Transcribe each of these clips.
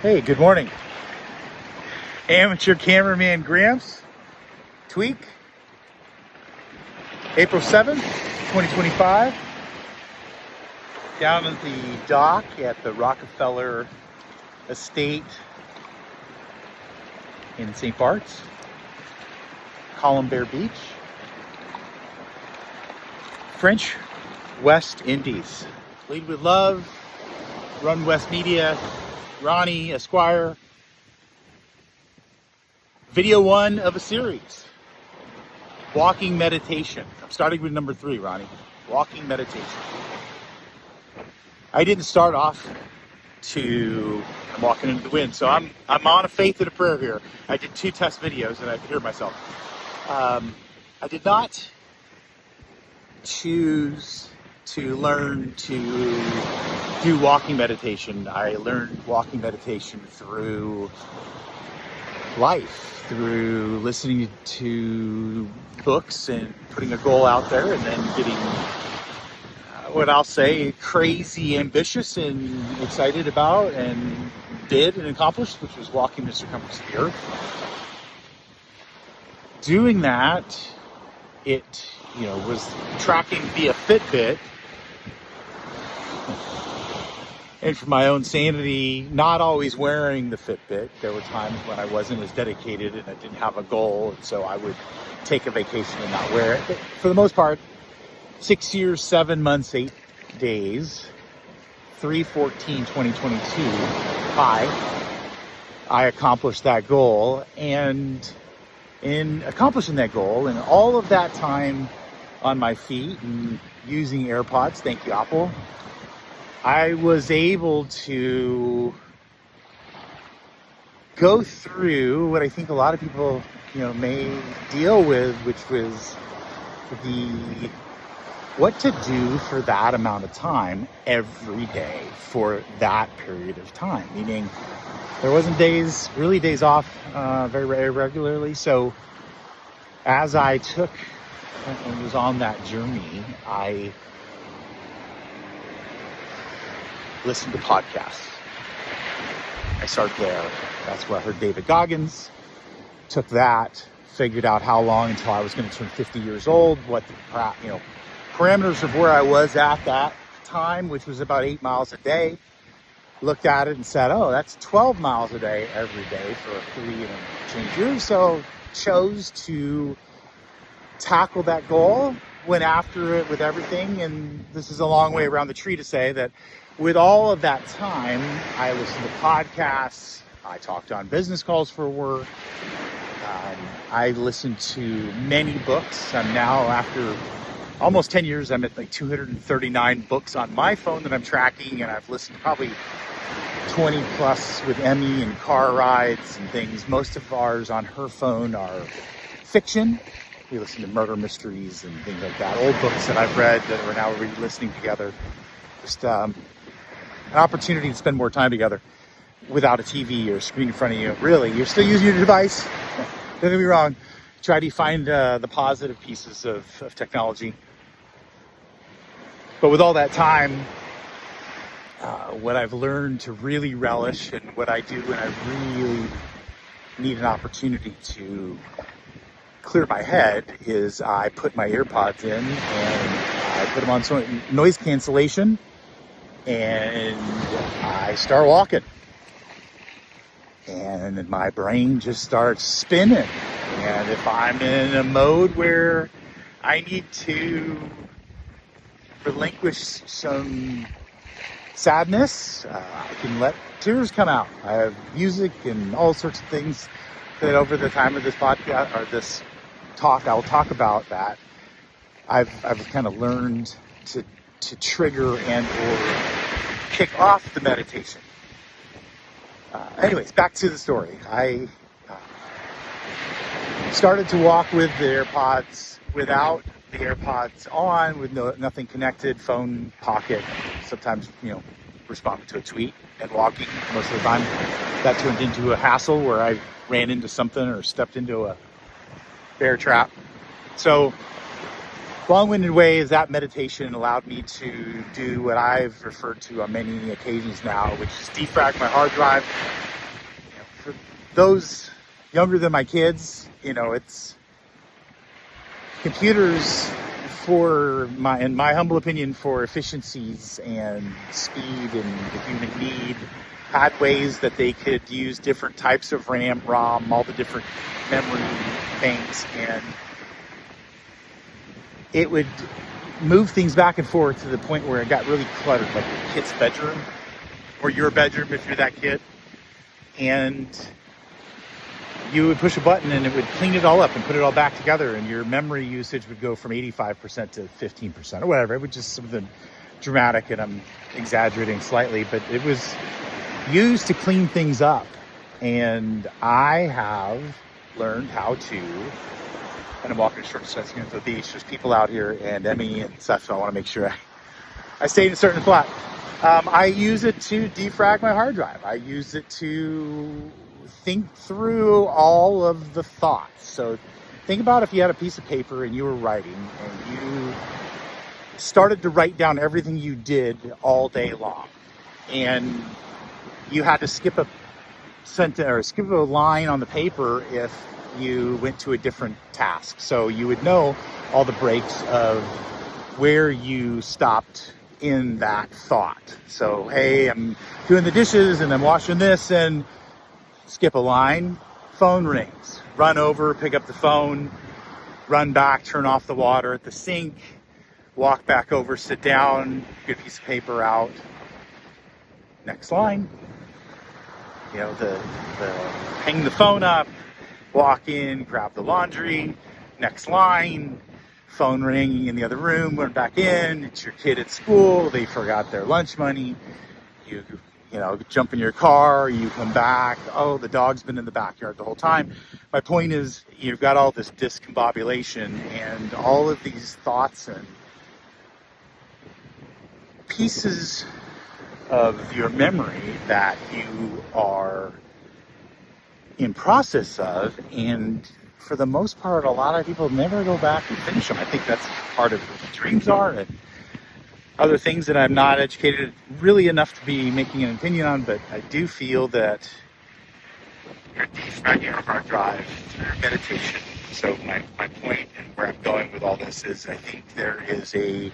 Hey, good morning. Amateur cameraman Gramps, Tweak, April 7th, 2025. Down at the dock at the Rockefeller Estate in St. Barts, Bear Beach, French West Indies. Lead with love, Run West Media, Ronnie Esquire. Video 1 of a series. Walking meditation. I'm starting with number 3, Ronnie. Walking meditation. I didn't start off I'm walking into the wind, so I'm on a faith and a prayer here. I did 2 test videos and I could hear myself. I did not choose to learn to do walking meditation. I learned walking meditation through life, through listening to books and putting a goal out there and then getting what I'll say crazy ambitious and excited about and did and accomplished, which was walking the circumference of the earth. Doing that, it was tracking via Fitbit. And for my own sanity, not always wearing the Fitbit. There were times when I wasn't as dedicated and I didn't have a goal, and so I would take a vacation and not wear it. But for the most part, 6 years, 7 months, 8 days, 3/14/2022, I accomplished that goal. And in accomplishing that goal and all of that time on my feet and using AirPods, thank you, Apple, I was able to go through what I think a lot of people, may deal with, which was what to do for that amount of time every day for that period of time. Meaning there wasn't days off very regularly. So as I took and was on that journey, I listened to podcasts. I started there. That's where I heard David Goggins. Took that, figured out how long until I was going to turn 50 years old, what the parameters of where I was at that time, which was about 8 miles a day. Looked at it and said, oh, that's 12 miles a day every day for 3 and change years. So chose to tackle that goal, went after it with everything. And this is a long way around the tree to say that with all of that time, I listened to podcasts, I talked on business calls for work, I listened to many books. I'm now, after almost 10 years, I'm at like 239 books on my phone that I'm tracking, and I've listened to probably 20 plus with Emmy and car rides and things. Most of ours on her phone are fiction. We listen to murder mysteries and things like that. Old books that I've read that we're now re-listening together. Just an opportunity to spend more time together without a TV or screen in front of you. Really, you're still using your device. Don't get me wrong. Try to find the positive pieces of technology. But with all that time, what I've learned to really relish and what I do when I really need an opportunity to clear my head is I put my AirPods in and I put them on noise cancellation and I start walking. And then my brain just starts spinning. And if I'm in a mode where I need to relinquish some sadness, I can let tears come out. I have music and all sorts of things that over the time of this podcast or this talk, I'll talk about that. I've kind of learned to trigger and or kick off the meditation. Anyways, back to the story. I started to walk with the AirPods, without the AirPods on, with nothing connected, phone pocket, sometimes, responding to a tweet and walking most of the time. That turned into a hassle where I ran into something or stepped into a bear trap. So long-winded way is that meditation allowed me to do what I've referred to on many occasions now, which is de-frag my hard drive, those younger than my kids, it's computers in my humble opinion, for efficiencies and speed and the human need, had ways that they could use different types of RAM, ROM, all the different memory things, and it would move things back and forth to the point where it got really cluttered, like your kid's bedroom or your bedroom if you're that kid. And you would push a button and it would clean it all up and put it all back together, and your memory usage would go from 85% to 15% or whatever. It was just something dramatic, and I'm exaggerating slightly, but it was used to clean things up. And I have learned how to, and I'm walking short steps here to the beach. There's people out here and Emmy and stuff, so I want to make sure I stay in a certain spot. I use it to defrag my hard drive. I use it to think through all of the thoughts. So think about if you had a piece of paper and you were writing, and you started to write down everything you did all day long, and you had to skip a sentence or skip a line on the paper if you went to a different task. So you would know all the breaks of where you stopped in that thought. So, hey, I'm doing the dishes and I'm washing this, and skip a line, phone rings, run over, pick up the phone, run back, turn off the water at the sink, walk back over, sit down, get a piece of paper out, next line. The hang the phone up, walk in, grab the laundry, next line, phone ringing in the other room, run back in, it's your kid at school, they forgot their lunch money, you jump in your car, you come back, oh, the dog's been in the backyard the whole time. My point is, you've got all this discombobulation and all of these thoughts and pieces of your memory that you are in process of, and for the most part, a lot of people never go back and finish them. I think that's part of what dreams are, and other things that I'm not educated really enough to be making an opinion on, but I do feel that you're defragging your hard drive through meditation. So my point and where I'm going with all this is, I think there is a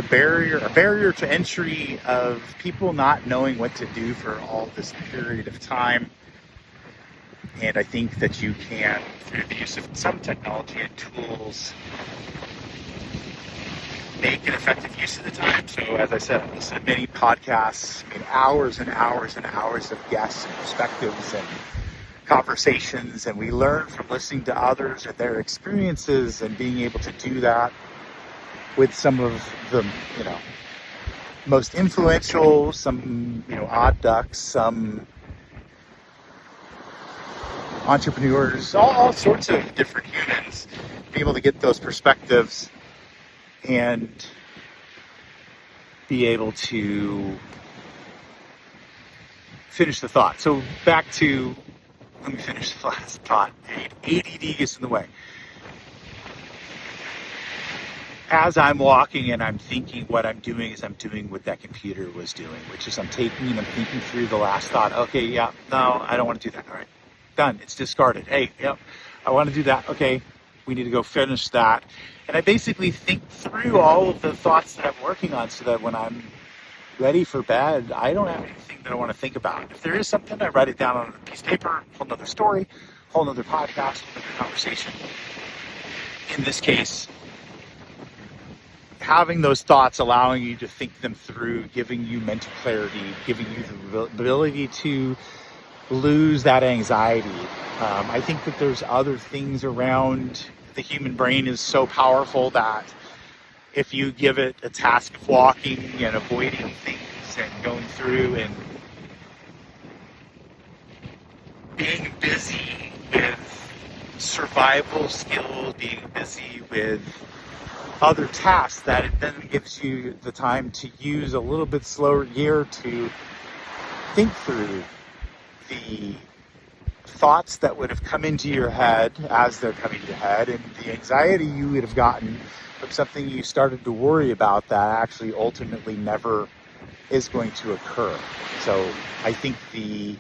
barrier to entry of people not knowing what to do for all this period of time. And I think that you can, through the use of some technology and tools, make an effective use of the time. So as I said, I've listened to many podcasts, hours and hours and hours of guests and perspectives and conversations, and we learn from listening to others and their experiences, and being able to do that with some of the most influential, some odd ducks, some entrepreneurs, all sorts of different humans, be able to get those perspectives and be able to finish the thought. So back to, let me finish the last thought. ADD gets in the way. As I'm walking and I'm thinking, what I'm doing is I'm doing what that computer was doing, which is I'm taking and I'm thinking through the last thought. Okay, yeah, no, I don't want to do that. All right, done. It's discarded. Hey, yep, I want to do that. Okay, we need to go finish that. And I basically think through all of the thoughts that I'm working on, so that when I'm ready for bed, I don't have anything that I want to think about. If there is something, I write it down on a piece of paper, whole nother story, whole nother podcast, whole nother conversation. In this case, having those thoughts, allowing you to think them through, giving you mental clarity, giving you the ability to lose that anxiety. I think that there's other things around. The human brain is so powerful that if you give it a task of walking and avoiding things and going through and being busy with survival skills, being busy with other tasks, that it then gives you the time to use a little bit slower gear to think through the thoughts that would have come into your head as they're coming to your head, and the anxiety you would have gotten from something you started to worry about that actually ultimately never is going to occur. So I think the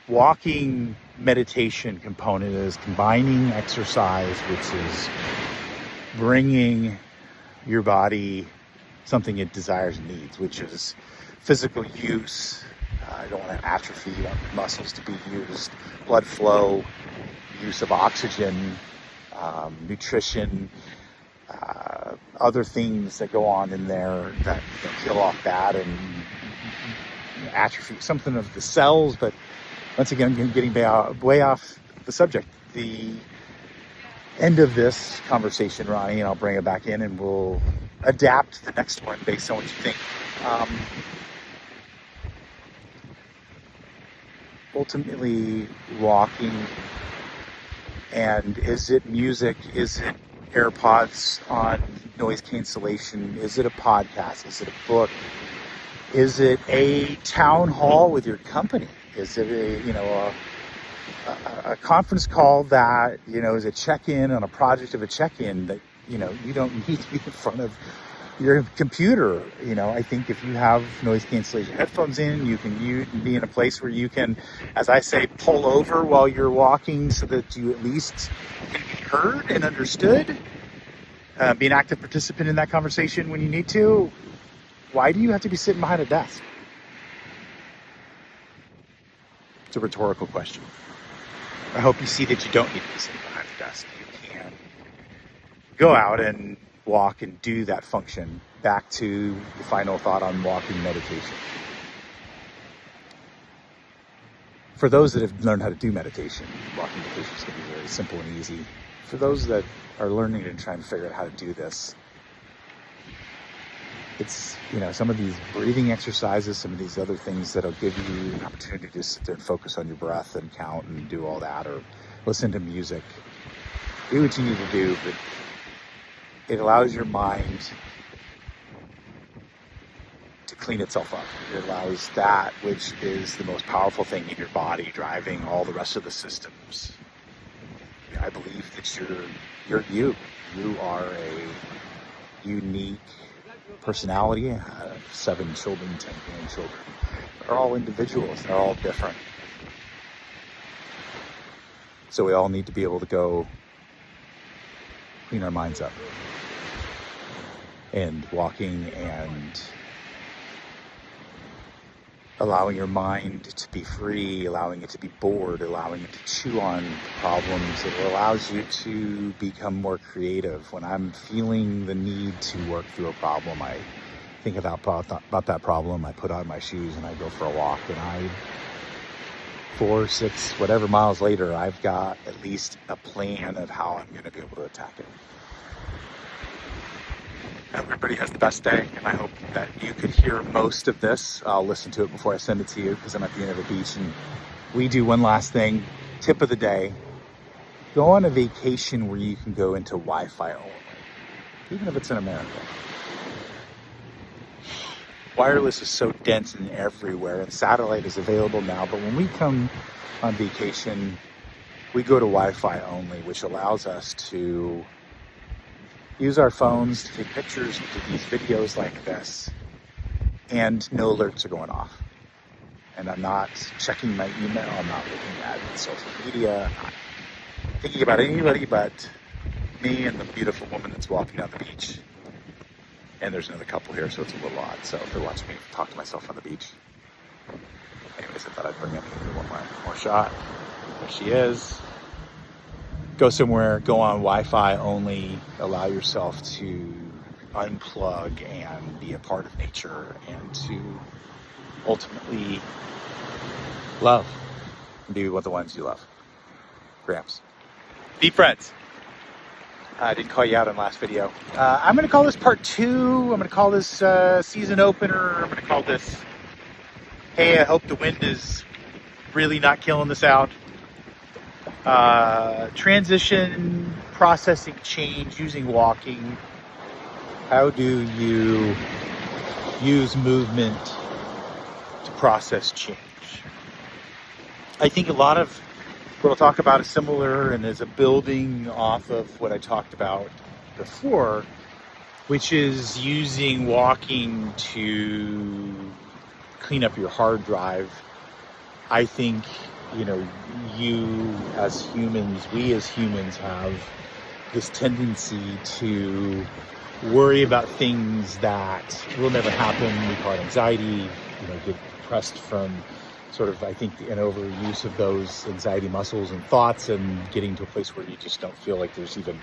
walking meditation component is combining exercise, which is bringing your body something it desires and needs, which is physical use. I don't want to atrophy. You want muscles to be used, blood flow, use of oxygen, nutrition, other things that go on in there that kill off bad and atrophy something of the cells. But once again, I'm getting way off the subject. The end of this conversation, Ronnie, and I'll bring it back in and we'll adapt the next one based on what you think. Ultimately, walking, and is it music? Is it AirPods on noise cancellation? Is it a podcast? Is it a book? Is it a town hall with your company? Is it a conference call that, is a check-in on a project of a check-in that, you don't need to be in front of your computer? I think if you have noise cancellation headphones in, you can be in a place where you can, as I say, pull over while you're walking so that you at least can be heard and understood. Be an active participant in that conversation when you need to. Why do you have to be sitting behind a desk? It's a rhetorical question. I hope you see that you don't need to be sitting behind a desk. You can go out and walk and do that function. Back to the final thought on walking meditation. For those that have learned how to do meditation, walking meditation is going to be very simple and easy. For those that are learning and trying to figure out how to do this, it's, some of these breathing exercises, some of these other things that'll give you an opportunity to sit there and focus on your breath and count and do all that, or listen to music. Do what you need to do, but it allows your mind to clean itself up. It allows that which is the most powerful thing in your body driving all the rest of the systems. I believe that you're you. You are a unique personality. I have 7 children, 10 grandchildren. They're all individuals. They're all different. So we all need to be able to go clean our minds up. And walking and allowing your mind to be free, allowing it to be bored, allowing it to chew on problems. It allows you to become more creative. When I'm feeling the need to work through a problem, I think about that problem. I put on my shoes and I go for a walk, and 4, 6, whatever miles later, I've got at least a plan of how I'm going to be able to attack it. Everybody has the best day, and I hope that you could hear most of this. I'll listen to it before I send it to you because I'm at the end of the beach, and we do one last thing. Tip of the day: go on a vacation where you can go into Wi-Fi only, even if it's in America. Wireless is so dense and everywhere, and satellite is available now, but when we come on vacation, we go to Wi-Fi only, which allows us to use our phones to take pictures and do these videos like this, and no alerts are going off. And I'm not checking my email, I'm not looking at social media, I'm not thinking about anybody but me and the beautiful woman that's walking down the beach. And there's another couple here, so it's a little odd. So if they're watching me talk to myself on the beach. Anyways, I thought I'd bring up one more shot. There she is. Go somewhere, go on Wi-Fi only, allow yourself to unplug and be a part of nature, and to ultimately love and be with the ones you love. Gramps. Be friends. I didn't call you out in the last video. I'm going to call this part 2. I'm going to call this season opener. I'm going to call this, hey, I hope the wind is really not killing the sound. Transition, processing change, using walking. How do you use movement to process change? I think a lot of what I'll talk about is similar and is a building off of what I talked about before, which is using walking to clean up your hard drive. I think you as humans, we as humans have this tendency to worry about things that will never happen. We call it anxiety, get depressed from sort of, I think, an overuse of those anxiety muscles and thoughts, and getting to a place where you just don't feel like there's even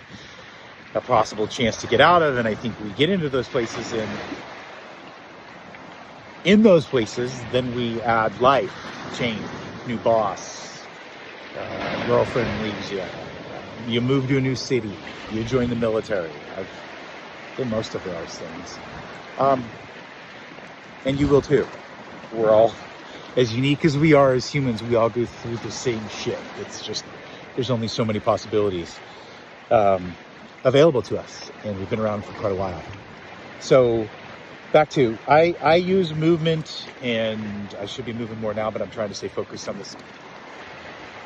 a possible chance to get out of. And I think we get into those places, and in those places, then we add life, change, new boss, girlfriend leaves you, you move to a new city, you join the military. I've done most of those things. And you will too. We're all, as unique as we are as humans, we all go through the same shit. It's just, there's only so many possibilities available to us, and we've been around for quite a while. So back to, I use movement, and I should be moving more now, but I'm trying to stay focused on this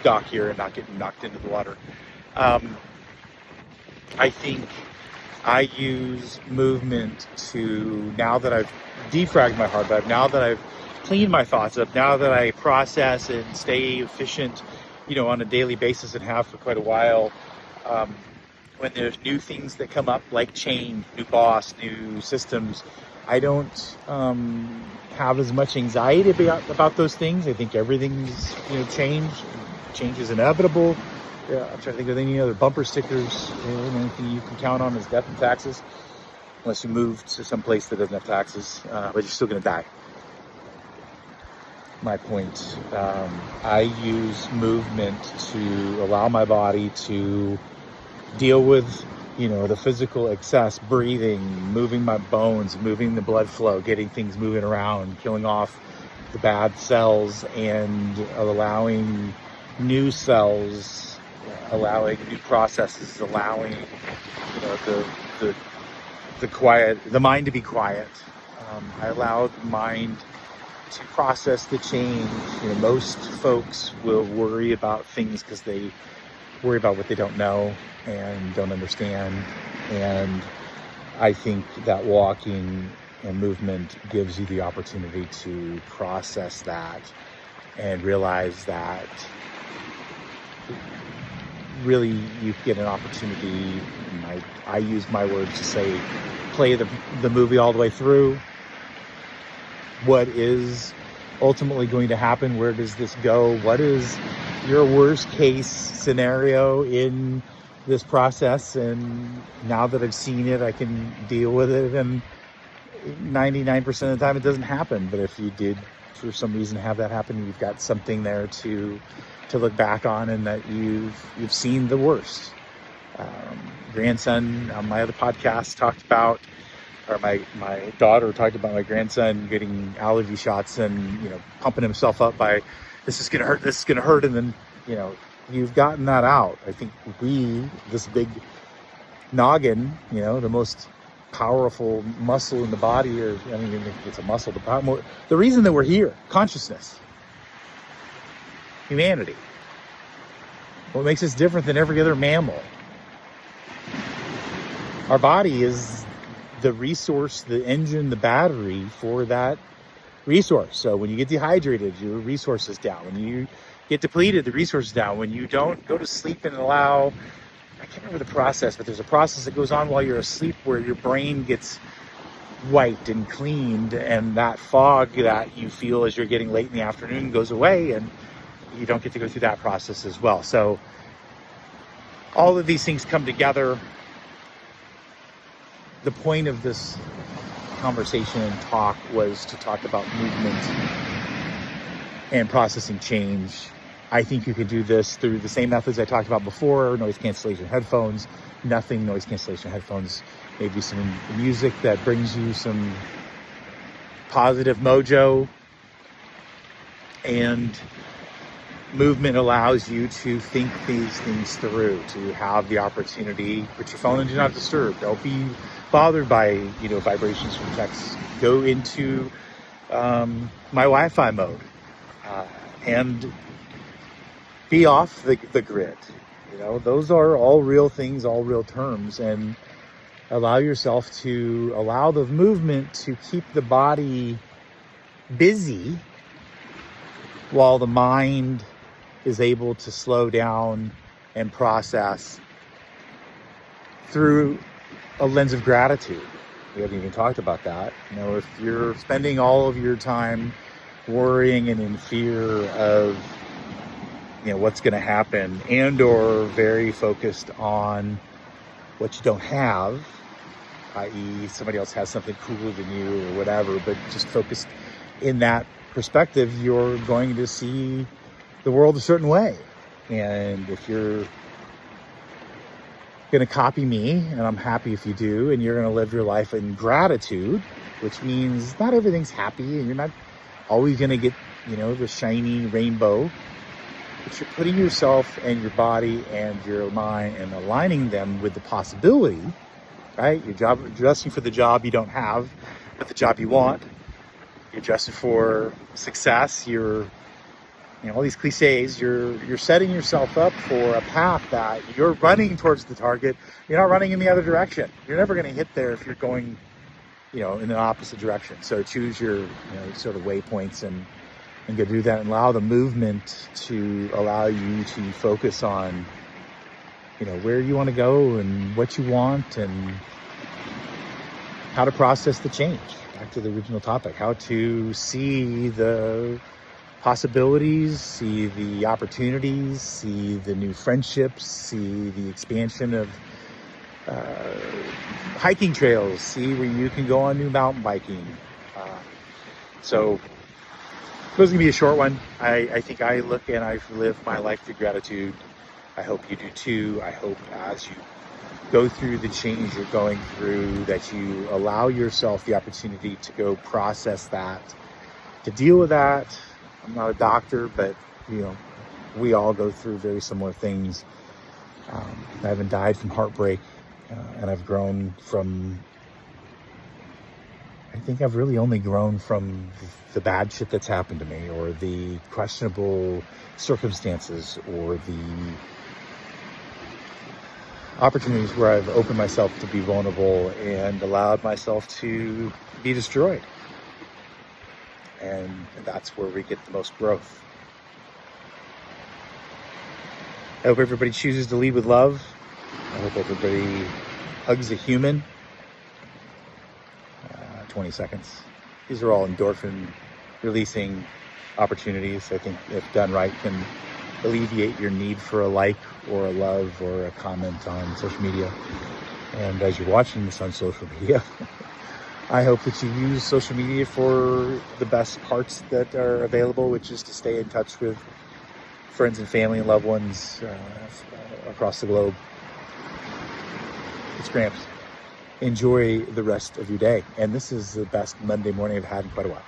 dock here and not getting knocked into the water. I think I use movement to, now that I've defragged my hard drive, now that I've cleaned my thoughts up, now that I process and stay efficient, on a daily basis, and have for quite a while, when there's new things that come up, like change, new boss, new systems, I don't have as much anxiety about those things. I think everything's, change is inevitable. Yeah, I'm trying to think of any other bumper stickers. Anything you can count on is death and taxes, unless you move to some place that doesn't have taxes, but you're still going to die. My point, I use movement to allow my body to deal with, the physical excess, breathing, moving my bones, moving the blood flow, getting things moving around, killing off the bad cells, and allowing new cells, allowing new processes, allowing the mind to be quiet. I allow the mind to process the change. Most folks will worry about things because they worry about what they don't know and don't understand. And I think that walking and movement gives you the opportunity to process that and realize that really you get an opportunity. I use my words to say, play the movie all the way through. What is ultimately going to happen? Where does this go? What is your worst case scenario in this process? And now that I've seen it, I can deal with it. And 99% of the time it doesn't happen. But if you did for some reason have that happen, you've got something there to look back on, and that you've seen the worst. Grandson on my other podcast talked about, or my daughter talked about my grandson getting allergy shots and, pumping himself up by, this is going to hurt. And then, you've gotten that out. I think this big noggin, the most powerful muscle in the body, or I don't even think it's a muscle, the reason that we're here, consciousness, humanity. What makes us different than every other mammal? Our body is the resource, the engine, the battery for that resource. So when you get dehydrated, your resource is down. When you get depleted, the resource is down. When you don't go to sleep and allow, I can't remember the process, but there's a process that goes on while you're asleep where your brain gets wiped and cleaned, and that fog that you feel as you're getting late in the afternoon goes away, and you don't get to go through that process as well. So all of these things come together. The point of this conversation and talk was to talk about movement and processing change. I think you could do this through the same methods I talked about before: noise cancellation headphones, nothing noise cancellation headphones, maybe some music that brings you some positive mojo, and movement allows you to think these things through, to have the opportunity. Put your phone in do not disturb. Don't be bothered by vibrations from texts. Go into my Wi-Fi mode and be off the grid. Those are all real things, all real terms, and allow yourself to allow the movement to keep the body busy while the mind is able to slow down and process through a lens of gratitude. We haven't even talked about that. You know, if you're spending all of your time worrying and in fear of, you know, what's going to happen, and or very focused on what you don't have, i.e. somebody else has something cooler than you or whatever, but just focused in that perspective, you're going to see the world a certain way. And if you're going to copy me, and I'm happy if you do, and you're going to live your life in gratitude, which means not everything's happy and you're not always going to get, you know, the shiny rainbow, but you're putting yourself and your body and your mind and aligning them with the possibility, right? You're adjusting for the job you don't have, but the job you want. You're adjusting for success. You're, you know, all these cliches. You're setting yourself up for a path that you're running towards the target. You're not running in the other direction. You're never going to hit there if you're going, you know, in the opposite direction. So choose your, you know, sort of waypoints and go do that, and allow the movement to allow you to focus on, you know, where you want to go and what you want and how to process the change. Back to the original topic, how to see the possibilities, see the opportunities, see the new friendships, see the expansion of hiking trails, see where you can go on new mountain biking. So it was going to be a short one. I think I look and I live my life through gratitude. I hope you do too. I hope as you go through the change you're going through, that you allow yourself the opportunity to go process that, to deal with that. I'm not a doctor, but, you know, we all go through very similar things. I haven't died from heartbreak, and I've grown from, I think I've really only grown from the bad shit that's happened to me, or the questionable circumstances, or the opportunities where I've opened myself to be vulnerable and allowed myself to be destroyed. And that's where we get the most growth. I hope everybody chooses to lead with love. I hope everybody hugs a human. 20 seconds. These are all endorphin releasing opportunities. I think if done right can alleviate your need for a like or a love or a comment on social media. And as you're watching this on social media, I hope that you use social media for the best parts that are available, which is to stay in touch with friends and family and loved ones across the globe. It's Gramps. Enjoy the rest of your day. And this is the best Monday morning I've had in quite a while.